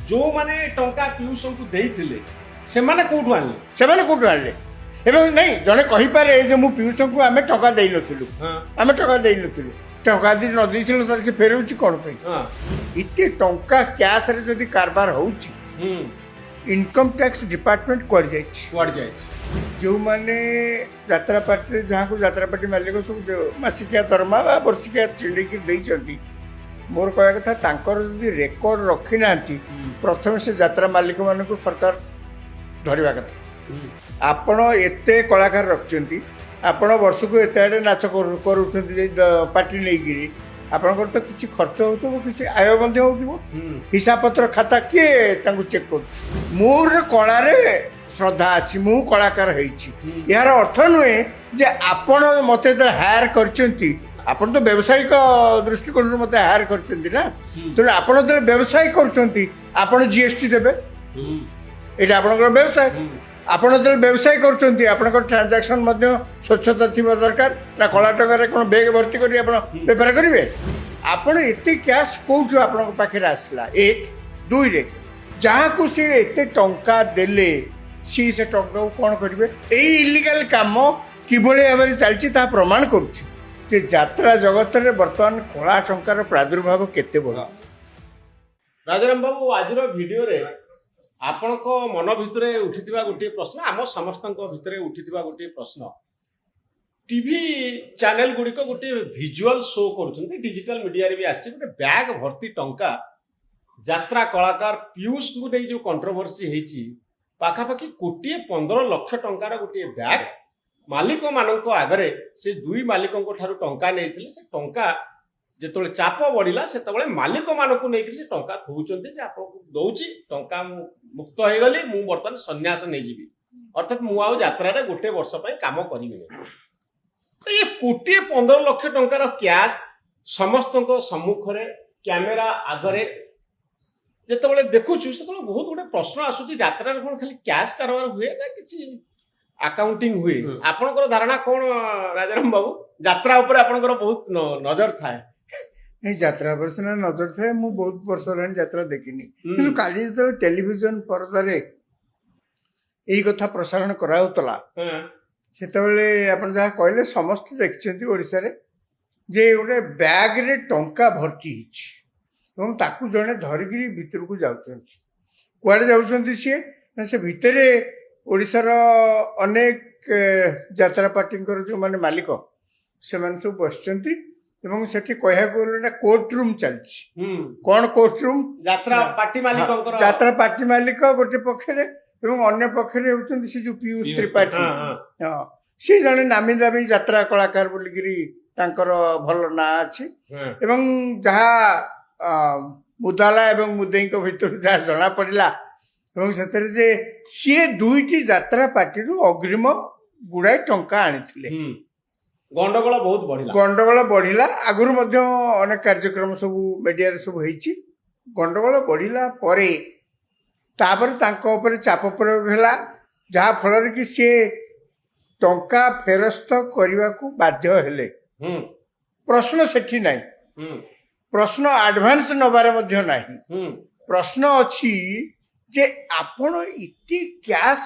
जो माने टंका पीयूष को देइथिले सेमाने कोठु आनले ସେମାନେ କୋଉଠୁ ଆଣିଲେ ଏବଂ ନାଇଁ ଜଣେ କହିପାରେ ଯେ ମୁଁ ପିୟୁଷଙ୍କୁ ଆମେ ଟଙ୍କା ଦେଇନଥିଲୁ हां ଆମେ ଟଙ୍କା ଦେଇନଥିଲୁ ଟଙ୍କା ଯଦି ନ ଦେଇଥିଲୁ ତାହେଲେ ସେ ଫେରଉଛି କ'ଣ ପାଇଁ हां ଏତେ ଟଙ୍କା କ୍ୟାସ୍ରେ ଯଦି କାରବାର ହେଉଛି ଇନକମ୍ ଟ୍ୟାକ୍ସ ଡିପାର୍ଟମେଣ୍ଟ କୁଆଡ଼େ ଯାଇଛି कुआड जाय ଯେଉଁମାନେ ଯାତ୍ରା ପାର୍ଟିରେ ଯାହାକୁ ଯାତ୍ରା ପାର୍ଟି ମାଲିକ ସବୁ ଯେଉଁ ମାସିକିଆ ଦରମା ବା ବର୍ଷିକିଆ ଛିଣ୍ଡେଇକି ଦେଇଛନ୍ତି ମୋର କହିବା କଥା ତାଙ୍କର ଯଦି ରେକର୍ଡ ରଖିନାହାନ୍ତି ପ୍ରଥମେ ସେ ଯାତ୍ରା ମାଲିକମାନଙ୍କୁ ସରକାର ଧରିବା କଥା ଆପଣ ଏତେ କଳାକାର ରଖିଛନ୍ତି ଆପଣ ବର୍ଷକୁ ଏତେ ଆଡ଼େ ନାଚ କରୁଛନ୍ତି ପାର୍ଟି ନେଇକିରି ଆପଣଙ୍କର ତ କିଛି ଖର୍ଚ୍ଚ ହେଉଥିବ କିଛି ଆୟ ମଧ୍ୟ ହେଉଥିବ ହିସାବ ପତ୍ର ଖାତା କିଏ ତାଙ୍କୁ ଚେକ୍ କରୁଛି ମୋର କଳାରେ ଶ୍ରଦ୍ଧା ଅଛି ମୁଁ କଳାକାର ହେଇଛି ଏହାର ଅର୍ଥ ନୁହେଁ ଯେ ଆପଣ ମୋତେ ଯେତେବେଳେ ହାୟାର କରିଛନ୍ତି ଆପଣ ତ ବ୍ୟବସାୟିକ ଦୃଷ୍ଟିକୋଣରୁ ମୋତେ ହାୟାର କରିଛନ୍ତି ନା ତେଣୁ ଆପଣ ଯେତେବେଳେ ବ୍ୟବସାୟ କରୁଛନ୍ତି ଆପଣ ଜିଏସ୍ଟି ଦେବେ ଏଇଟା ଆପଣଙ୍କର ବ୍ୟବସାୟ ଆପଣ ଯେତେବେଳେ ବ୍ୟବସାୟ କରୁଛନ୍ତି ଆପଣଙ୍କର ଟ୍ରାଞ୍ଜାକ୍ସନ୍ ମଧ୍ୟ ସ୍ୱଚ୍ଛତା ଥିବା ଦରକାର ନା କଳା ଟଙ୍କାରେ କ'ଣ ବେଗ ଭର୍ତ୍ତି କରି ଆପଣ ବେପାର କରିବେ ଆପଣ ଏତେ କ୍ୟାସ୍ କେଉଁଠୁ ଆପଣଙ୍କ ପାଖରେ ଆସିଲା ଏକ ଦୁଇରେ ଯାହାକୁ ସେ ଏତେ ଟଙ୍କା ଦେଲେ ସିଏ ସେ ଟଙ୍କାକୁ କ'ଣ କରିବେ ଏଇ ଇଲିଗାଲ କାମ କିଭଳି ଭାବରେ ଚାଲିଛି ତାହା ପ୍ରମାଣ କରୁଛି ଯେ ଯାତ୍ରା ଜଗତରେ ବର୍ତ୍ତମାନ କଳା ଟଙ୍କାର ପ୍ରାଦୁର୍ଭାବ କେତେ ବଡ଼ राजाराम बाबू आज वीडियो रे आपणक मन भितरे उठिथिबा गोटे प्रश्न आम समस्तक भितरे उठिथिबा गोटे प्रश्न टीवी चैनल गुड़िक गोटे विजुअल शो करुछन्ती डिजिटल मीडिया रे भी आछि गोटे बैग भर्ती टंका यात्रा कलाकार पीयूष को नहीं जो कंट्रोवर्सी हेछि पाखापाखि 1.15 टंकार गोटे बैग मालिक मानक आगरे से दुई मालिकों ठारू टंका नहीं से टंका जिते चाप बढ़ला से मालिक मानक नहीं से टंका थोचते आपको दौची टंका मुक्त हो गली मु बर्तमान सन्यास नहीं जीवी अर्थात मुझे यात्रा गोटे वर्ष काम करी ये 1.15 टंकार कैश समस्त सम्मुख कैमेरा आगरे जिते देखुचु से बहुत गोटे प्रश्न आसूँ यात्रा कौन खाली कैश कारबार हुए ना कि अकाउंटिंग हुए आपनकर धारणा कौन राजाराम बाबू यात्रा ऊपर आपनकर बहुत नजर थाए नहीं यात्रा पर सिना नजर थाए मु बहुत वर्ष हेलाଣି यात्रा देखिनी କିନ୍ତୁ କାଲି ଯେତେବେଳେ ଟେଲିଭିଜନ ପରଦାରେ ଏଇ କଥା ପ୍ରସାରଣ କରାଉଥିଲା ସେତେବେଳେ ଆପଣ ଯାହା କହିଲେ ସମସ୍ତେ ଦେଖିଛନ୍ତି ଓଡ଼ିଶାରେ ଯେ ଗୋଟେ ବ୍ୟାଗରେ ଟଙ୍କା ଭର୍ତ୍ତି ହେଇଛି ଏବଂ ତାକୁ ଜଣେ ଧରିକିରି ଭିତରକୁ ଯାଉଛନ୍ତି କୁଆଡ଼େ ଯାଉଛନ୍ତି ସିଏ ନା ସେ ଭିତରେ ଓଡ଼ିଶାର ଅନେକ ଯାତ୍ରା ପାର୍ଟିଙ୍କର ଯେଉଁମାନେ ମାଲିକ ସେମାନେ ସବୁ ବସିଛନ୍ତି ଏବଂ ସେଠି କହିବାକୁ ଗଲେ ଗୋଟେ କୋର୍ଟ ରୁମ୍ ଚାଲିଛି କ'ଣ କୋର୍ଟ ରୁମ୍ ଯାତ୍ରା ପାର୍ଟି ମାଲିକଙ୍କର ଯାତ୍ରା ପାର୍ଟି ମାଲିକ ଗୋଟେ ପକ୍ଷରେ ଏବଂ ଅନ୍ୟ ପକ୍ଷରେ ହେଉଛନ୍ତି ସେ ଯେଉଁ ପୀୟୁଷ ତ୍ରିପାଠୀ ହଁ ସିଏ ଜଣେ ନାମୀ ଦାମୀ ଯାତ୍ରା କଳାକାର ବୋଲିକିରି ତାଙ୍କର ଭଲ ନାଁ ଅଛି ଏବଂ ଯାହା ମୁଦାଲା ଏବଂ ମୁଦେଇଙ୍କ ଭିତରୁ ଯାହା ଜଣାପଡ଼ିଲା ଏବଂ ସେଥିରେ ଯେ ସିଏ ଦୁଇଟି ଯାତ୍ରା ପାର୍ଟିରୁ ଅଗ୍ରିମ ଗୁଡ଼ାଏ ଟଙ୍କା ଆଣିଥିଲେ ଗଣ୍ଡଗୋଳ ବଢ଼ିଲା ଆଗରୁ ମଧ୍ୟ ଅନେକ କାର୍ଯ୍ୟକ୍ରମ ସବୁ ମିଡ଼ିଆରେ ସବୁ ହେଇଛି ଗଣ୍ଡଗୋଳ ବଢ଼ିଲା ପରେ ତାପରେ ତାଙ୍କ ଉପରେ ଚାପ ପ୍ରୟୋଗ ହେଲା ଯାହାଫଳରେ କି ସିଏ ଟଙ୍କା ଫେରସ୍ତ କରିବାକୁ ବାଧ୍ୟ ହେଲେ ପ୍ରଶ୍ନ ସେଠି ନାହିଁ ପ୍ରଶ୍ନ ଆଡଭାନ୍ସ ନେବାରେ ମଧ୍ୟ ନାହିଁ ପ୍ରଶ୍ନ ଅଛି ଯେ ଆପଣ ଏତେ କ୍ୟାସ୍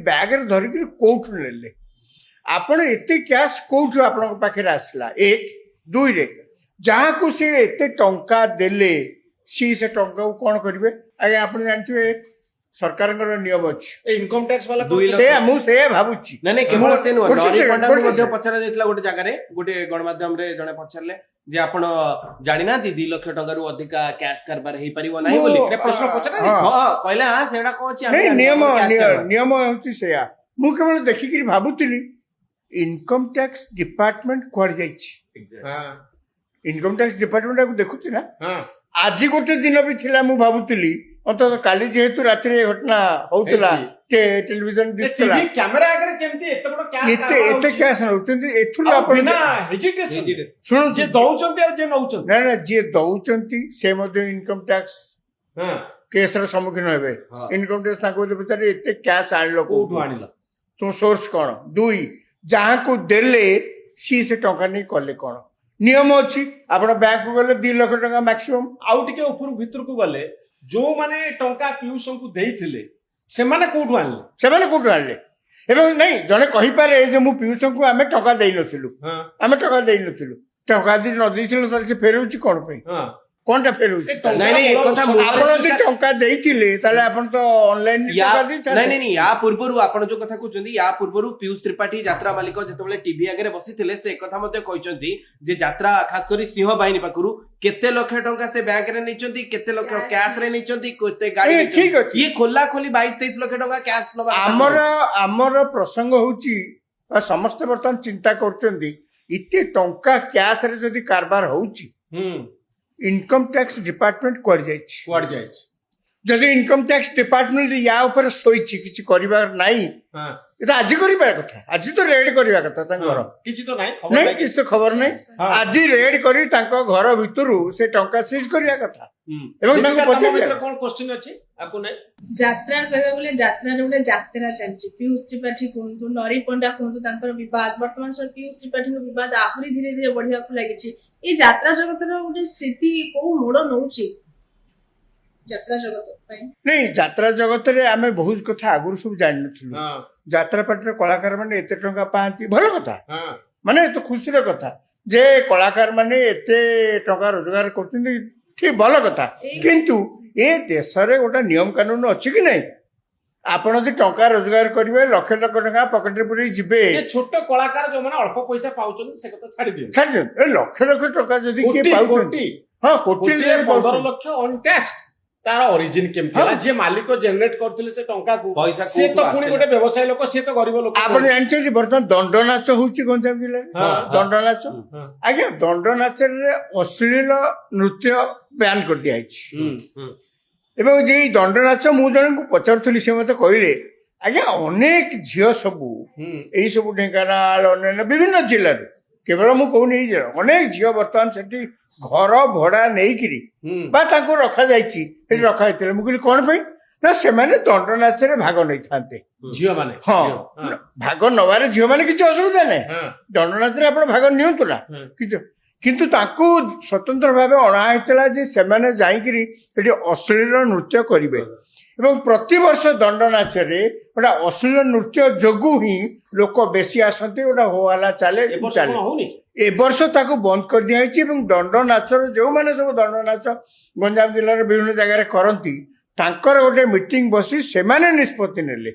ବ୍ୟାଗରେ ଧରିକିରି କୋଉଠୁ ନେଲେ ଆପଣ ଏତେ କ୍ୟାସ୍ କୋଉଠୁ ଆପଣଙ୍କ ପାଖରେ ଆସିଲା ଏକ ଦୁଇରେ ଯାହାକୁ ସେ ଏତେ ଟଙ୍କା ଦେଲେ ସିଏ ସେ ଟଙ୍କାକୁ କ'ଣ କରିବେ ଆଜ୍ଞା ଆପଣ ଜାଣିଥିବେ ସରକାରଙ୍କର ନିୟମ ଅଛି ଇନକମ ଟ୍ୟାକ୍ସ ବାଲା ମୁଁ ସେଇଆ ଭାବୁଛି କେବଳ ସେ ନୁହଁ ମଧ୍ୟ ପଚରା ଯାଇଥିଲା ଗୋଟେ ଜାଗାରେ ଗୋଟେ ଗଣମାଧ୍ୟମରେ ଜଣେ ପଚାରିଲେ ଯେ ଆପଣ ଜାଣିନାହାନ୍ତି 2 ଲକ୍ଷ ଟଙ୍କାରୁ ଅଧିକା କ୍ୟାଶ କାରବାର ହେଇପାରିବ ନାହିଁ ବୋଲି ପ୍ରଶ୍ନ ପଚରା କହିଲା ସେଇଟା କ'ଣ ଅଛି ନିୟମ ହେଉଛି ସେଇଆ ମୁଁ କେବଳ ଦେଖିକିରି ଭାବୁଥିଲି ଇନକମ ଟ୍ୟାକ୍ସ ଡିପାର୍ଟମେଣ୍ଟ କୁଆଡ଼େ ଯାଇଛି ଇନକମ ଟ୍ୟାକ୍ସ ଡିପାର୍ଟମେଣ୍ଟ ଦେଖୁଛି ନା ଆଜି ଗୋଟେ ଦିନ ବି ଥିଲା ମୁଁ ଭାବୁଥିଲି ଅନ୍ତତଃ କାଲି ଯେହେତୁ ରାତିରେ ଘଟଣା ହଉଥିଲା ଟେଲିଭିଜନ ଦିଶୁଥିଲା କ୍ୟାମେରା ଆଗରେ କେମିତି ଏତେ ବଡ ଏତେ କ୍ୟାସ୍ ନେଉଛନ୍ତି ଏଥିରୁ ଆପଣ ଶୁଣନ୍ତୁ ଯିଏ ଦଉଛନ୍ତି ଆଉ ଯିଏ ନଉଛନ୍ତି ନା ଯିଏ ଦଉଛନ୍ତି ସେ ମଧ୍ୟ ଇନକମ ଟ୍ୟାକ୍ସ କେସର ସମ୍ମୁଖୀନ ହେବେ ଇନକମ ଟ୍ୟାକ୍ସ ତାଙ୍କୁ ପଚାରେ ଏତେ କ୍ୟାସ୍ ଆଣିଲ କୋଉଠୁ ଆଣିଲ ତୁମ ସୋର୍ସ କ'ଣ ଦୁଇ ଯାହାକୁ ଦେଲେ ସିଏ ସେ ଟଙ୍କା ନେଇ କଲେ କ'ଣ ନିୟମ ଅଛି ଆପଣ ବ୍ୟାଙ୍କକୁ ଗଲେ 2 ଲକ୍ଷ ଟଙ୍କା ମ୍ୟାକ୍ସିମମ୍ ଆଉ ଟିକେ ଉପରୁ ଭିତରକୁ ଗଲେ ଯୋଉମାନେ ଟଙ୍କା ପିୟୁଷଙ୍କୁ ଦେଇଥିଲେ ସେମାନେ କୋଉଠୁ ଆଣିଲେ? ସେମାନେ କୋଉଠୁ ଆଣିଲେ? ଏବଂ ନାଇଁ ଜଣେ କହିପାରେ ଯେ ମୁଁ ପିୟୁଷଙ୍କୁ ଆମେ ଟଙ୍କା ଦେଇନଥିଲୁ, ହଁ ଆମେ ଟଙ୍କା ଦେଇନଥିଲୁ। ଟଙ୍କା ଯଦି ନ ଦେଇଥିଲୁ ତାହେଲେ ସେ ଫେରଉଛି କ'ଣ ପାଇଁ? ହଁ କଣଟା ଫେରଉଛି? ଏ ଟଙ୍କା- ନାଇଁ ନାଇଁ ଏ କଥା ମୁଁ ଆପଣ ଯଦି ଟଙ୍କା ଦେଇଥିଲେ ତାହେଲେ ଆପଣ ତ ଅନଲାଇନ ୟା ଟଙ୍କା ନାଇଁ ଦେଇଥାନ୍ତେ। ନାଇଁ ୟା ପୂର୍ବରୁ ଆପଣ ଯୋଉ କଥା କହୁଛନ୍ତି ୟା ପୂର୍ବରୁ ପିୟୁଷ ତ୍ରିପାଠୀ ଯାତ୍ରା ମାଲିକ ଯେତେବେଳେ ଟିଭି ଆଗରେ ବସିଥିଲେ ସେ କଥା ମଧ୍ୟ କହିଛନ୍ତି ଯେ ଯାତ୍ରା ଖାସ କରି ସିଂହ ବାହିନୀ ପାଖରୁ କେତେ ଲକ୍ଷ ଟଙ୍କା ସେ ବ୍ୟାଙ୍କରେ ନେଇଛନ୍ତି, କେତେ ଲକ୍ଷ କ୍ୟାଶ ରେ ନେଇଛନ୍ତି, କେତେ ଗାଡି ଏ, ଠିକ ଅଛି। ଇଏ ଖୋଲା ଖୋଲି 22-23 ଲକ୍ଷ ଟଙ୍କା କ୍ୟାଶ ନବା କଥା ଆମର ପ୍ରସଙ୍ଗ ହଉଛି ବା ସମସ୍ତେ ବର୍ତ୍ତମାନ ଚିନ୍ତା କରୁଛନ୍ତି ଏତେ ଟଙ୍କା କ୍ୟାସ ରେ ଯଦି କାରବାର ହଉଛି ହୁଁ ଇନକମ ଟ୍ୟାକ୍ସ ଡିପାର୍ଟମେଣ୍ଟ କୁଆଡେ ଯାଇଛି? କୁଆଡେ ଯାଇଛି? ଯଦି ଇନକମ ଟ୍ୟାକ୍ସ ଡିପାର୍ଟମେଣ୍ଟ ୟା ଉପରେ ଶୋଇଛି କିଛି କରିବାର ନାହିଁ, ହଁ এটা ଆଜି କରିବା କଥା, ଆଜି ତ ରେଡ୍ କରିବା କଥା ତାଙ୍କ ଘର। କିଛି ତ ନାହିଁ, ଖବର ନାଇଁ ନାହିଁ। କିଛି ତ ଖବର ନାହିଁ। ହଁ। ଆଜି ରେଡ୍ କରି ତାଙ୍କ ଘର ଭିତରୁ ସେ ଟଙ୍କା ସିଜ୍ କରିବା କଥା। ହୁଁ। ଏବଂ ତାଙ୍କୁ ଦୀପିକା, ତମ ପଚାରିବା। ଭିତରେ କଣ କ୍ୱେଶ୍ଚିନ୍ ଅଛି ଆକୁ ନେଇ? ଯାତ୍ରା କହିବାକୁ ଗଲେ ଯାତ୍ରାରେ ଗୋଟେ ଯାତ୍ରା ଚାଲିଛି। ପିୟୁଷ ତ୍ରିପାଠୀ କୁହନ୍ତୁ, ନରୀ ପଣ୍ଡା କୁହନ୍ତୁ, ତାଙ୍କର ବିବାଦ ବର୍ତ୍ତମାନ ପିୟୁଷ ତ୍ରିପାଠୀଙ୍କ ବିବାଦ ଆହୁରି ଧୀରେ ଧୀରେ ବଢିବାକୁ ଲାଗିଛି। ଏଇ ଯାତ୍ରା ଜଗତର ଗୋଟେ ସ୍ଥିତି କୋଉ ମୋଡ ନଉଛି ଯାତ୍ରା ଜଗତ ପାଇଁ? ନାଇଁ ଯାତ୍ରା ଜଗତରେ ଆମେ ବହୁତ କଥା ଆଗରୁ ସବୁ ଜାଣିନଥିଲୁ। ହଁ ଯାତ୍ରା ପାର୍ଟିର କଳାକାର ମାନେ ଏତେ ଟଙ୍କା ପାଆନ୍ତି, ଭଲ କଥା, ହଁ ମାନେ ଏତେ ଖୁସିର କଥା ଯେ କଳାକାର ମାନେ ଏତେ ଟଙ୍କା ରୋଜଗାର କରୁଛନ୍ତି, ଠିକ ଭଲ କଥା। କିନ୍ତୁ ଏ ଦେଶରେ ଗୋଟେ ନିୟମ କାନୁନ ଅଛି କି ନାହିଁ? ଆପଣ ଯଦି ଟଙ୍କା ରୋଜଗାର କରିବେ ଲକ୍ଷ ଲକ୍ଷ ଟଙ୍କା ପକେଟରେ ପୁରେଇ ଯିବେ, ଏ ଛୋଟ କଳାକାର ଯୋଉମାନେ ଅଳ୍ପ ପଇସା ପାଉଛନ୍ତି ସେ କଥା ଛାଡି ଦିଅନ୍ତୁ। ଛାଡି ଦିଅନ୍ତୁ। ଏ ଲକ୍ଷ ଲକ୍ଷ ଟଙ୍କା ଯଦି କିଏ କୋଟି ପାଉଛନ୍ତି, କୋଟି ହଁ କୋଟି କୋଟିଏ 15 ଲକ୍ଷ ଅନଟ୍ୟାକ୍ସ ତାର ଅରିଜିନ କେମିତି ହେଲା? ଯିଏ ମାଲିକ ଜେନେରେଟ କରିଥିଲେ ସେ ଟଙ୍କାକୁ, ପଇସା ସିଏ ତ କୋଉଠୁ ପୁଣି ଆସିଲା? ଗୋଟେ ବ୍ୟବସାୟୀ ଲୋକ, ସିଏ ତ ଗରିବ ଲୋକ। ଆପଣ ଜାଣିଛନ୍ତି ବର୍ତ୍ତମାନ ଦଣ୍ଡ ନାଚ ହଉଛି ଗଞ୍ଜାମ ଜିଲ୍ଲାରେ? ହଁ, ଦଣ୍ଡ ନାଚ, ହଁ। ଆଜ୍ଞା ଦଣ୍ଡ ନାଚରେ ଅଶ୍ଳୀଳ ନୃତ୍ୟ ବ୍ୟାନ୍ କରିଦିଆଯାଇଛି। ହୁଁ, ହୁଁ। ଏବଂ ଯେ ଏଇ ଦଣ୍ଡ ନାଚ ମୁଁ ଜଣଙ୍କୁ ପଚାରୁଥିଲି, ସେ ମତେ କହିଲେ ଆଜ୍ଞା ଅନେକ ଝିଅ ସବୁ ହୁଁ। ଏଇ ସବୁ ଢେଙ୍କାନାଳ ଅନ୍ୟାନ୍ୟ ବିଭିନ୍ନ ଜିଲ୍ଲାରୁ, କେବଳ ମୁଁ କହୁନି ଏଇ ଜିଲ୍ଲା, ଅନେକ ଝିଅ ବର୍ତ୍ତମାନ ସେଠି ଘର ଭଡା ନେଇକିରି ହୁଁ। ବା ତାଙ୍କୁ ରଖାଯାଇଛି, ସେଠି ରଖାଯାଇଥିଲେ। ମୁଁ କହିଲି କଣ ପାଇଁ? ନା ସେମାନେ ଦଣ୍ଡ ନାଚରେ ଭାଗ ନେଇଥାନ୍ତେ। ଝିଅ ମାନେ ହଁ, ହଁ ଭାଗ ନବାରେ ଝିଅ ମାନେ କିଛି ଅସୁବିଧା ନାହିଁ, ହଁ ଦଣ୍ଡ ନାଚରେ ଆପଣ ଭାଗ ନିଅନ୍ତୁ ନା ହଁ। କିଛି। କିନ୍ତୁ ତାଙ୍କୁ ସ୍ୱତନ୍ତ୍ର ଭାବେ ଅଣା ହେଇଥିଲା ଯେ ସେମାନେ ଯାଇକିରି ସେଠି ଅଶ୍ଳୀଳ ନୃତ୍ୟ କରିବେ। ଏବଂ ପ୍ରତିବର୍ଷ ଦଣ୍ଡ ନାଚରେ ଗୋଟେ ଅଶ୍ଳୀଳ ନୃତ୍ୟ ଯୋଗୁ ହିଁ ଲୋକ ବେଶୀ ଆସନ୍ତି, ଗୋଟେ ହୋହାଲା ଚାଲେ ଏ ବର୍ଷ ଚାଲେ। କଣ ହଉନି? ଏ ବର୍ଷ ତାକୁ ବନ୍ଦ କରିଦିଆଯାଇଛି ଏବଂ ଦଣ୍ଡ ନାଚର ଯୋଉମାନେ ସବୁ ଦଣ୍ଡ ନାଚ ଗଞ୍ଜାମ ଜିଲ୍ଲାର ବିଭିନ୍ନ ଜାଗାରେ କରନ୍ତି, ତାଙ୍କର ଗୋଟେ ମିଟିଂ ବସି ସେମାନେ ନିଷ୍ପତ୍ତି ନେଲେ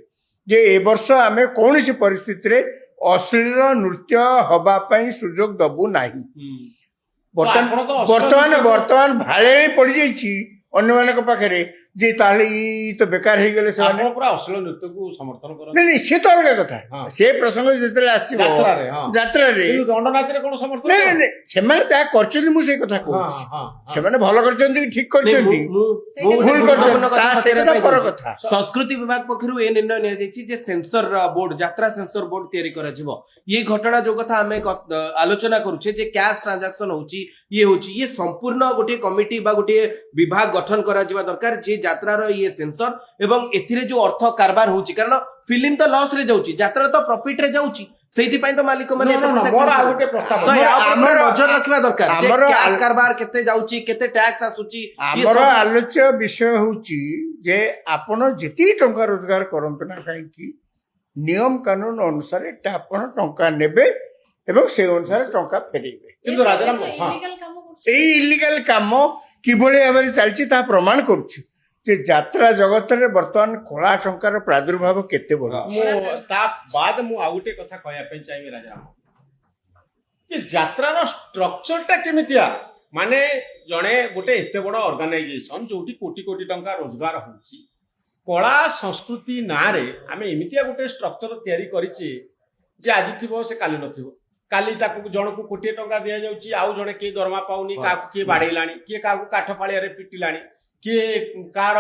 ଯେ ଏ ବର୍ଷ ଆମେ କୌଣସି ପରିସ୍ଥିତିରେ ଅଶ୍ଳୀଳ ନୃତ୍ୟ ହବା ପାଇଁ ସୁଯୋଗ ଦବୁ ନାହିଁ। ଆପଣ ତ ଅଶ୍ଳୀଳ ବର୍ତ୍ତମାନ ନୃତ୍ୟକୁ- ବର୍ତ୍ତମାନ ଭାଳେ ପଡିଯାଇଛି ଅନ୍ୟମାନଙ୍କ ପାଖରେ ଯେ ତାହେଲେ ଇ ତ ବେକାର ହେଇଗଲେ ସେମାନେ। ଆପଣ ପୁରା ଅଶ୍ଳୀଳ ନୃତ୍ୟକୁ ସମର୍ଥନ କରନ୍ତି ନାଇଁ ନାଇଁ, ସେ ତ ଅଲଗା କଥା, ହଁ। ସେ ପ୍ରସଙ୍ଗ ଯେତେବେଳେ ଆସିବ ଯାତ୍ରାରେ, ହଁ। ଯାତ୍ରାରେ, କିନ୍ତୁ ଦଣ୍ଡ ନାଚରେ କଣ ସମର୍ଥନ ନାଇଁ ନାଇଁ କରନ୍ତି? ନାଇଁ, ସେମାନେ ଯାହା କରିଛନ୍ତି ମୁଁ ସେଇ କଥା ହଁ କହୁଛି। ହଁ ହଁ। ସେମାନେ ଭଲ କରିଛନ୍ତି କି ଠିକ କରିଛନ୍ତି, ଭୁଲ ଗୁରୁତ୍ୱପୂର୍ଣ୍ଣ କରିଛନ୍ତି, ତା କଥା ସେଇଟା ପଚାରିବା ପର ପାଇଁ କଥା। ସଂସ୍କୃତି ବିଭାଗ ପକ୍ଷରୁ ଏ ନିର୍ଣ୍ଣୟ ନିଆଯାଇଛି ଯେ ସେନ୍ସର ବୋର୍ଡ ଯାତ୍ରା ସେନ୍ସର ବୋର୍ଡ ତିଆରି କରାଯିବ। ଇଏ ଘଟଣା ଯୋଉ କଥା ଆମେ ଆଲୋଚନା କରୁଛେ ଯେ କ୍ୟାଶ ଟ୍ରାଞ୍ଜାକ୍ସନ ହଉଛି, ଇଏ ହଉଛି, ଇଏ ସମ୍ପୂର୍ଣ୍ଣ ଗୋଟିଏ କମିଟି ବା ଗୋଟିଏ ବିଭାଗ ଗଠନ କରାଯିବା ଦରକାର ଯେ ଯାତ୍ରାର ଇଏ ସେନ୍ସର ଏବଂ ଏଥିରେ ଯୋଉ ଅର୍ଥ କାରବାର ହଉଛି, କାରଣ ଫିଲ୍ମ ତ ଲସ୍ ରେ ଯାଉଛି, ଯାତ୍ରା ତ ପ୍ରଫିଟ ରେ ଯାଉଛି, ସେଇଥିପାଇଁ ତ ମାଲିକ ମାନେ ନା, ନା, ମୋର ଆଉ ଗୋଟେ ପ୍ରସ୍ତାବ ତ ଅଛି। ୟା ଉପରେ ଆମର- ନଜର ରଖିବା ଦରକାର ଯେ ଆମର- କ୍ୟାଶ କାରବାର କେତେ ଯାଉଛି, କେତେ ଟ୍ୟାକ୍ସ ଆସୁଛି। ଇଏ ଆମର ସବୁ- ଆଲୋଚ୍ୟ ବିଷୟ ହଉଛି ଯେ ଆପଣ ଯେତିକି ଟଙ୍କା ରୋଜଗାର କରନ୍ତୁ ନା କାହିଁକି, ନିୟମ କାନୁନ ଅନୁସାରେ ଏଟା ଆପଣ ଟଙ୍କା ନେବେ ଏବଂ ସେଇ ଅନୁସାରେ ଟଙ୍କା ଫେରେଇବେ। କିନ୍ତୁ ରାଜାରାମ, ହଁ। ଇଲିଗାଲ କାମ କରୁଛି। ଏଇ ଇଲିଗାଲ କାମ କିଭଳି ଭାବରେ ଚାଲିଛି ତାହା ପ୍ରମାଣ କରୁଛି ଯେ ଯାତ୍ରା ଜଗତରେ ବର୍ତ୍ତମାନ କଳା ଟଙ୍କାର ପ୍ରାଦୁର୍ଭାବ କେତେ ବଢ। ମୁଁ ତା ବାଦ ମୁଁ ଆଉ ଗୋଟେ କଥା କହିବା ପାଇଁ ଚାହିଁବି ରାଜାରାମ, ଯେ ଯାତ୍ରାର ଷ୍ଟ୍ରକ୍ଚରଟା କେମିତିଆ? ମାନେ ଜଣେ ଗୋଟେ ଏତେ ବଡ ଅର୍ଗାନାଇଜେସନ ଯୋଉଠି କୋଟି କୋଟି ଟଙ୍କା ରୋଜଗାର ହଉଛି, କଳା ସଂସ୍କୃତି ନାଁରେ ଆମେ ଏମିତିଆ ଗୋଟେ ଷ୍ଟ୍ରକ୍ଚର ତିଆରି କରିଛେ ଯେ ଆଜି ଥିବ ସେ କାଲି ନଥିବ। କାଲି ତାକୁ ଜଣକୁ କୋଟିଏ ଟଙ୍କା ଦିଆଯାଉଛି, ଆଉ ଜଣେ କିଏ ଦରମା ପାଉନି, କାହାକୁ କିଏ ବାଡେଇଲାଣି, କିଏ କାହାକୁ କାଠ ଫାଳିଆରେ ପିଟିଲାଣି, କିଏ କାହାର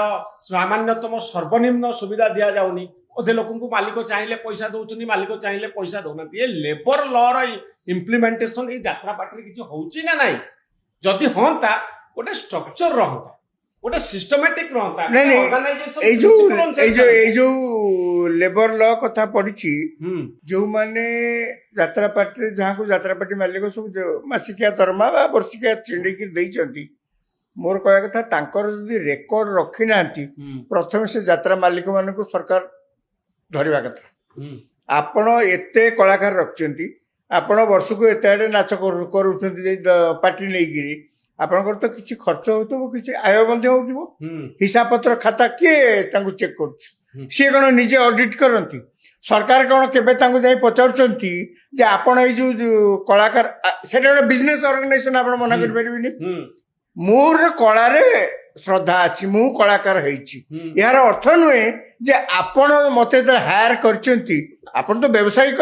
ସାମାନ୍ୟତମ ସର୍ବନିମ୍ନ ସୁବିଧା ଦିଆଯାଉନି। ଅଧେ ଲୋକଙ୍କୁ ମାଲିକ ଚାହିଁଲେ ପଇସା ଦଉଛନ୍ତି, ମାଲିକ ଚାହିଁଲେ ପଇସା ଦଉନାହାନ୍ତି। ଏ ଲେବର ଲର ଇମ୍ପ୍ଲିମେଣ୍ଟେସନ ଏଇ ଯାତ୍ରା ପାର୍ଟିରେ କିଛି ହଉଛି ନା ନାହିଁ? ଯଦି ହଅନ୍ତା ଗୋଟେ ଷ୍ଟ୍ରକ୍ଚର ରହନ୍ତା, ଗୋଟେ ସିଷ୍ଟମେଟିକ ରହନ୍ତା, ନାଇଁ ନାଇଁ, organization ଏଇ ଯୋଉ principle ଅନୁସାରେ ଏଇ ଯୋଉ ଏଇ ଯୋଉ ଲେବର ଲ କଥା ପଡିଛି, ହୁଁ ଯୋଉମାନେ ଯାତ୍ରା ପାର୍ଟିରେ ଯାହାକୁ ଯାତ୍ରା ପାର୍ଟି ମାଲିକ ସବୁ ଯୋଉ ମାସିକିଆ ଦରମା ବା ବର୍ଷିକିଆ ଛିଣ୍ଡେଇକି ଦେଇଛନ୍ତି, मोर कहया कथा तांकर जदि रेकर्ड रखी नांती प्रथम से यात्रा मालिक मानक सरकार धरिबा कथा आपण एते कलाकार रखचंती आपण वर्ष को एते आडे नाच करूछंती पार्टी नेगिरी आपनकर तो किछि खर्च होतो किछि आय बंध होतो हिसाब पत्र खाता के तांको चेक करूछ सी कौन निजे ऑडिट करती सरकार कौन केबे तांको जाई पचारुचंती जे आपण ए जो कलाकार सेटा ଗୋଟେ बिजनेस ऑर्गेनाइजेशन आपण मना कर परिबिनी मोर कलारे श्रद्धा अच्छी मु कलाकार हेछि यार अर्थ नुहे जे आपण मते तो हायर करचंती आपण तो व्यावसायिक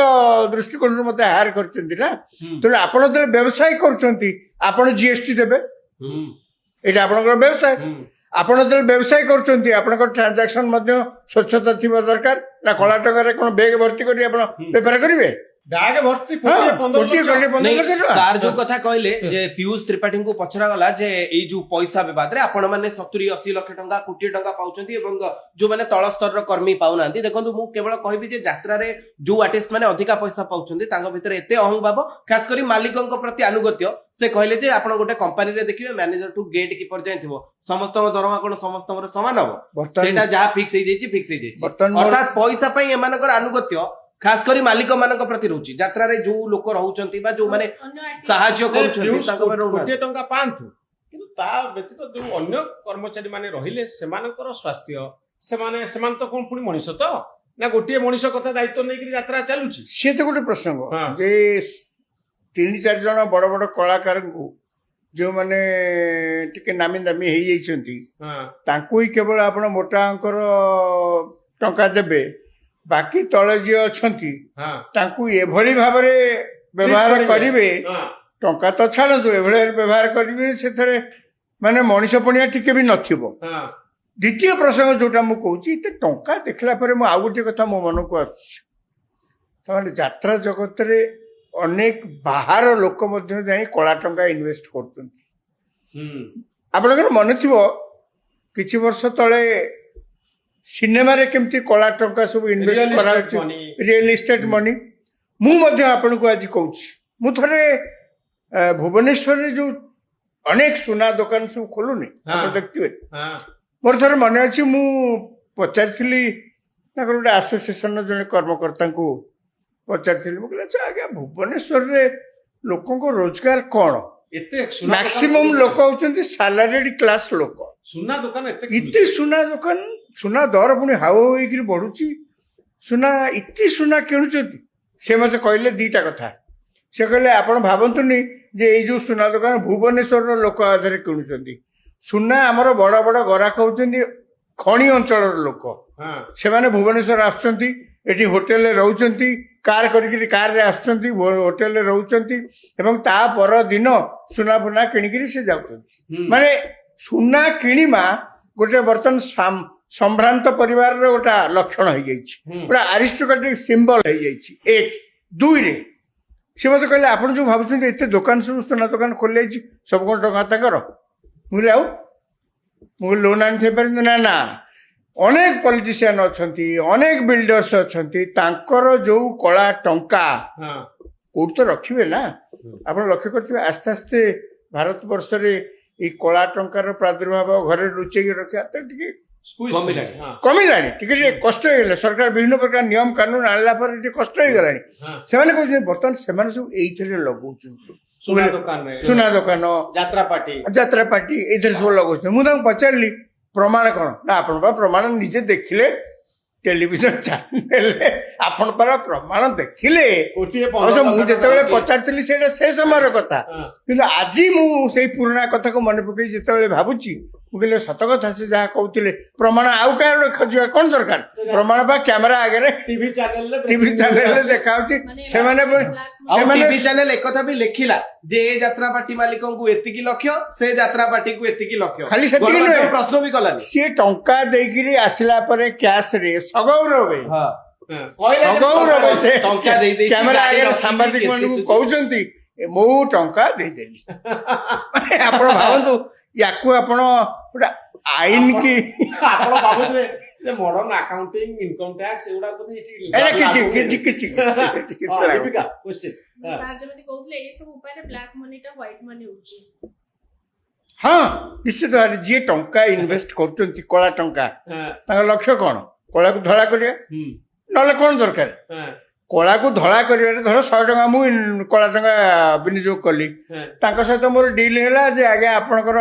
दृष्टिकोण मते हायर करचंती ना तो आपण तो व्यवसाय करचंती आपण जीएसटी देबे एटा आपनकर व्यवसाय आपण जो व्यवसाय करचंती आपनकर ट्रांजैक्शन मध्ये स्वच्छता थिबा दरकार ना कला टंगारे कोन बैग भर्ती करी आपण बेपार करिवे बैग भर्ती सार जो कथा कहले जे पीयूष त्रिपाठी को पचरा गला जे ए जो पैसा विवाद रे आपण माने 70-80 लाख टंका कोटी टंका पाउचंती एवं जो माने तळ स्तर कर्मी पाउनांती देखंतु मु केवल कहबी जे यात्रा रे जो आर्टिस्ट माने अधिका पैसा पाउचंती तांग भितर एते अहंग भाव खास करी मालिकंक प्रति अनुगत्य से कहले जे आपण गोटे कंपनी रे देखिबे मैनेजर टू गेट कीपर जायथिबो समस्त दरमा कोन समस्त समान हबो सेटा जहा फिक्स हे जेची फिक्स हे जेची अर्थात पैसा पई एमानकर अनुगत्य खास करी मालिक मानक प्रति रहउची यात्रा रे जो लोक रहउचंती बा जो माने सहाय्य करूचंती तांको में रहउना कोटी टंका पांतु किंतु ता व्यतीत जो अन्य कर्मचारी माने रहिले सेमानकर स्वास्थ्य सेमान तो कोन पुनी मनुष्य तो ना गोटे मनुष्य कथा दायित्व नै कि यात्रा चालुची से तो गोटे प्रसंग जे 3-4 जण बड़ बड़ कलाकार को जो माने टिके नामी दामी हेई जाइछंती तांको ही केवल आपण मोटा अंकर टंका देबे बाकी तले जी अच्छी एभली भाव व्यवहार करेंगे टंका तो छाड़ू एभली व्यवहार करेंगे से माने मनीष पणिया टिके भी नथिबो द्वितीय प्रसंग जोटा मु कहूची टंका देखला परे मु आउ गोटे कथा मो मन को आसुची यात्रा जगत रे अनेक बाहर लोक मध्य जाई कला टंका इन्वेस्ट करछंती आपनकर मन थिबो किछि वर्ष तळे सिनेमा रे केमती कला टंका सब इन्वेस्ट करा रियल एस्टेट मनी मु आपन को आज कहूँ मु थरे भुवनेश्वर रे जो अनेक सुना दुकान सब खोलुनी आप देखिए मोर थरे मन अच्छी मु पचारि गोटे आसोसिएशन जड़े कर्मकर्ता को पचारि मुझे अच्छा आज्ञा भुवनेश्वर रे लोकों को रोजगार कौन मैक्सिमम लोक होचंती सैलरीड क्लास लोक सुना दुकान इतने सुना दुकान सुना दर पुणी हाउ होकर बढ़ुची सुना इतनी सुना किणुचंती से मत कहले दीटा कथा से कहले आपण भावंतुनी जे ये जो सुना दुकान भुवनेश्वर लोक आधार किणुचंती सुना आमर बड़ बड़ गराक होचंती खणी अंचल लोक से माने भुवनेश्वर आसुचंती एटी होटेल रे रहउचंती कार करिकरी कार रे आसुचंती होटेल रे रहउचंती एवं ता पर दिन सुना फुना किणिकरी से जाउचंती माने सुना किणीमा गोटे बर्तन संभ्रांत परिवार रे गोटा लक्षण हो जाइए गोटा आरिस्टोक्रेटिक सिंबल हो जाइए एक दुई रे से मत कहले आपण जो भाबुछन एते दुकान सब सोना दुकान खोल सब कोन टका ताकर मुले आउ मु लोन आन थे पर ना ना अनेक पॉलिटिशियन अछंती अनेक बिल्डर्स अछंती तांकर जो कला टंका कोड तो रखिबे ना आपण लक्ष्य करथिबे आस्ते आस्ते भारत वर्ष रे ई कला टंकार प्रादुर्भाव घरे लुचेई रखा तो टिके कमिलानी टिके कष्ट हो सरकार विभिन्न प्रकार नियम कानून आनला पर कष्ट हो गलानी सेमाने कहउछन बर्तन सेमाने सब एइथरे लगौछन सुना दुकान यात्रा पार्टी एथरे सब लगौछन मु तांको पचारली प्रमाण कौन ना आपण प्रमाण निजे देखिले टेलीविजन चैनल आपण पर प्रमाण देखिले मुझे पचारि से समय कथा कि आज मुझे पुराना कथा को मन पकई जिते भावुची मुझे सत कथा से जहाँ कहते प्रमाण आउ क्या खोजा कौन दरकार प्रमाण बा कैमरा आगे टीवी चैनल देखा टीवी चैनल एक कथा भी लिखिला जे ए यात्रा पार्टी मालिकों को एतिकी लक्ष्य से यात्रा पार्टी को एतिकी लक्ष्य खाली प्रश्न भी कलानी सी टंका देकिरी आसिला परे कैश रे सगौरव से कैमरा आगे सांबादिक मान कहउचंती मो टंका दे देली आपण भावंतु याकू आपण गोटा आईन की आपण भाबुले जे मॉडर्न अकाउंटिंग इनकम टैक्स एउडा को एठी एला किछि दीपिका क्वेश्चन सर जमति कहउतले ए सब उपाय रे ब्लैक मनी टा व्हाइट मनी होची ହଁ ନିଶ୍ଚିତ ଭାବରେ ଯିଏ ଟଙ୍କା ଇନଭେଷ୍ଟ କରୁଛନ୍ତି କଳା ଟଙ୍କା ତାଙ୍କ ଲକ୍ଷ୍ୟ କ'ଣ କଳାକୁ ଧଳା କରିବା ନହେଲେ କ'ଣ ଦରକାର କଳାକୁ ଧଳା କରିବାରେ ଧର 100 ଟଙ୍କା ମୁଁ କଳା ଟଙ୍କା ବିନିଯୋଗ କଲି ତାଙ୍କ ସହିତ ମୋର ଡିଲ୍ ହେଲା ଯେ ଆଜ୍ଞା ଆପଣଙ୍କର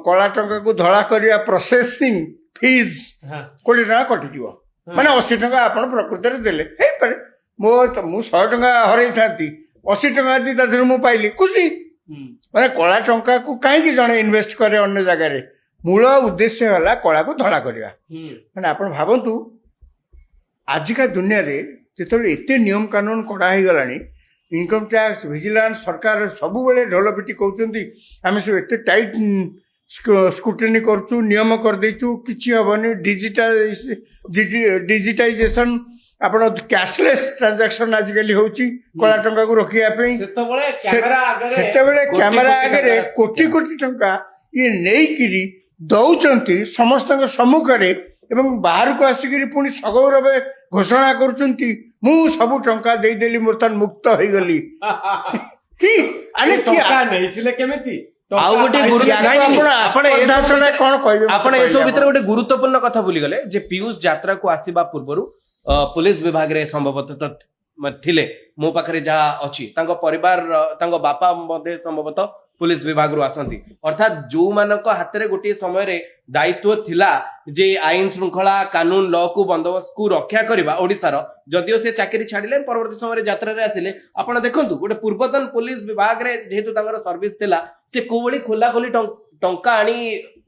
କଳା ଟଙ୍କାକୁ ଧଳା କରିବା ପ୍ରୋସେସିଂ ଫିସ୍ 20 ଟଙ୍କା କଟିଯିବ ମାନେ 80 ଟଙ୍କା ଆପଣ ପ୍ରକୃତରେ ଦେଲେ ହେଇପାରେ ମୁଁ 100 ଟଙ୍କା ହରେଇଥାନ୍ତି 80 ଟଙ୍କା ଯଦି ତା ଦେହରୁ ମୁଁ ପାଇଲି ଖୁସି ମାନେ କଳା ଟଙ୍କାକୁ କାହିଁକି ଜଣେ ଇନଭେଷ୍ଟ କରେ ଅନ୍ୟ ଜାଗାରେ ମୂଳ ଉଦ୍ଦେଶ୍ୟ ହେଲା କଳାକୁ ଧଳା କରିବା ମାନେ ଆପଣ ଭାବନ୍ତୁ ଆଜିକା ଦୁନିଆରେ ଯେତେବେଳେ ଏତେ ନିୟମ କାନୁନ କଡ଼ା ହେଇଗଲାଣି ଇନକମ୍ ଟ୍ୟାକ୍ସ ଭିଜିଲାନ୍ସ ସରକାର ସବୁବେଳେ ଢୋଲ ପିଟି କହୁଛନ୍ତି ଆମେ ସବୁ ଏତେ ଟାଇଟ୍ ସ୍କୁଟିନି କରୁଛୁ ନିୟମ କରିଦେଇଛୁ କିଛି ହେବନି ଡିଜିଟାଇଜେସନ୍ ଆପଣ କ୍ୟାସଲେସ୍ ଟ୍ରାଞ୍ଜାକ୍ସନ୍ ଆଜିକାଲି ହେଉଛି କଳା ଟଙ୍କାକୁ ରୋକିବା ପାଇଁ ସେତେବେଳେ କ୍ୟାମେରା ଆଗରେ କୋଟି କୋଟି ଟଙ୍କା ଇଏ ନେଇକିରି ଦଉଛନ୍ତି ସମସ୍ତଙ୍କ ସମ୍ମୁଖରେ ଏବଂ ବାହାରକୁ ଆସିକିରି ପୁଣି ସଗୌରବେ ଘୋଷଣା କରୁଛନ୍ତି ମୁଁ ସବୁ ଟଙ୍କା ଦେଇଦେଲି ବର୍ତ୍ତମାନ ମୁକ୍ତ ହେଇଗଲି କି ନେଇଥିଲେ କେମିତି ଆଉ ଗୋଟେ ଆପଣ ଏସବୁ ଭିତରେ ଗୋଟେ ଗୁରୁତ୍ୱପୂର୍ଣ୍ଣ କଥା ଭୁଲିଗଲେ ଯେ ପିୟୁଷ ଯାତ୍ରାକୁ ଆସିବା ପୂର୍ବରୁ पुलिस विभाग रे संभवतः थिले मो पाखरे जहा अछि तांको परिवार तांको बापा मध्ये संभवतः पुलिस विभाग रु आसंती अर्थात जो मानक हाथ रे गोटे समय रे दायित्व थिला जे आईन श्रृंखला कानून लॉ को बंदोबस्त को रक्षा करबा ओडिसा रो जदियो से चाकरी छाडिले परवर्ती समय रे यात्रा रे आसिले आपण देखंतु गोटे पूर्वतन पुलिस विभाग रे जेहेतु तांकर सर्विस थिला से कोवळी खोला खोली टंका आनी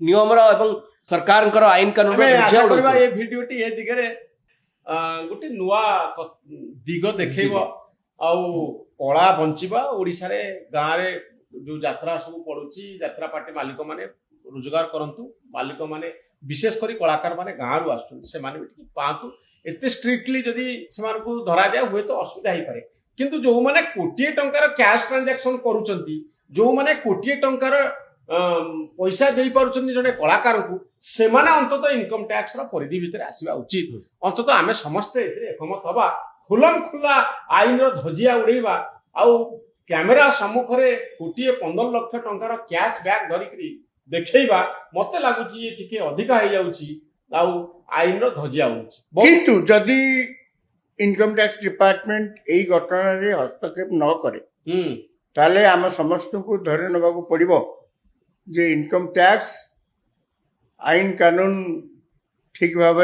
नियम रो एवं सरकार आईन कानून रो बुझा करबा ए वीडियोटी ए दिगरे गोटे नुआ दिग देखैब आउ कला बंचिबा ओडिसा रे गाँ रे जो यात्रा सब पड़ुची यात्रा पार्टी मालिक माने रोजगार करंतु मालिक माने विशेष करी कलाकार माने गाँ रु आसुछन से माने भी पांतु एते स्ट्रिक्टली जदी सेमान को धरा जाय हुए तो असुविधा ही पारे किंतु जो माने कोटिए टंकार कैश ट्रांजैक्शन करूचंती जो माने कोटिए टंकार पैसा दे पारुचंती जने कलाकार को सेमाने अंततः इनकम टैक्स रा परिधि भीतर आसीबा उचित अंततः आमे समस्त एथिरे एकमत हबा खुलम खुला आईन रो धजिया उड़ेबा आउ कैमेरा सम्मुखरे कोटिए 15 लाख टंकार कैश बैक धरिकरी देखैबा मते लागुची ये टिके अधिका हो जाउची आउ आईन रो धजिया उड़ुची किंतु जदी इनकम टैक्स डिपार्टमेंट एई घटना रे हस्तक्षेप न करे ताले आम समस्त को धरे नबाकू पड़िबो जे इनकम टैक्स आईन कानून ठीक भाव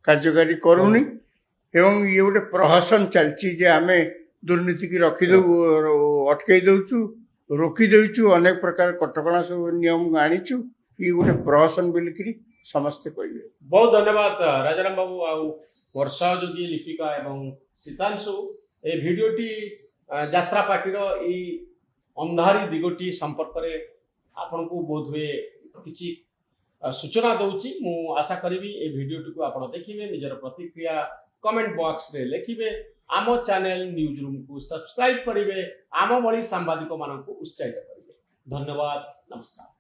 कार्यकारी करूनी एवं ये गोटे प्रहसन चलती जे आम दुर्नीति की रखीदे अटकई दौचु रोकी देचु अनेक प्रकार कटकणा सब नियम आनीचु ये गोटे प्रहसन बोलिकी समस्ते कहे बहुत धन्यवाद राजाराम बाबू आउ वर्षा जोगी लिपिका एवं सीतांशु ए भिडियोटी यात्रा पार्टी अंधारी दिगटी संपर्क में आपन को बोध हुए किसी सूचना दौची मु आशा करी ए भिडियोटी को आपण देखिबे निजर प्रतिक्रिया कमेंट बॉक्स रे लिखिबे आम चैनल न्यूज रूम को सब्सक्राइब करिवे आम भली सांबादिक मानन को उत्साहित करिवे धन्यवाद नमस्कार।